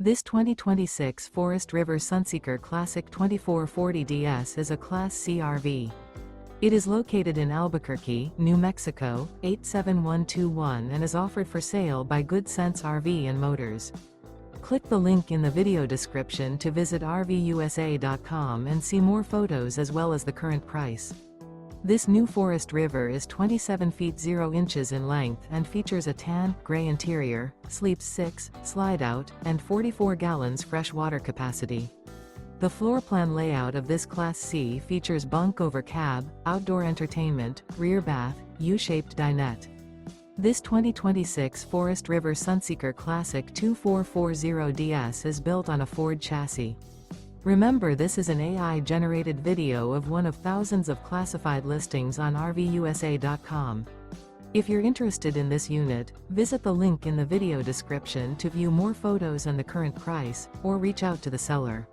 This 2026 Forest River Sunseeker Classic 2440DS is a Class C RV. It is located in Albuquerque, New Mexico, 87121 and is offered for sale by Good Sense RV and Motors. Click the link in the video description to visit RVUSA.com and see more photos as well as the current price. This new Forest River is 27 feet 0 inches in length and features a tan, gray interior, sleeps 6, slide-out, and 44 gallons fresh water capacity. The floor plan layout of this Class C features bunk over cab, outdoor entertainment, rear bath, U-shaped dinette. This 2026 Forest River Sunseeker Classic 2440DS is built on a Ford chassis. Remember, this is an AI-generated video of one of thousands of classified listings on RVUSA.com. If you're interested in this unit, visit the link in the video description to view more photos and the current price, or reach out to the seller.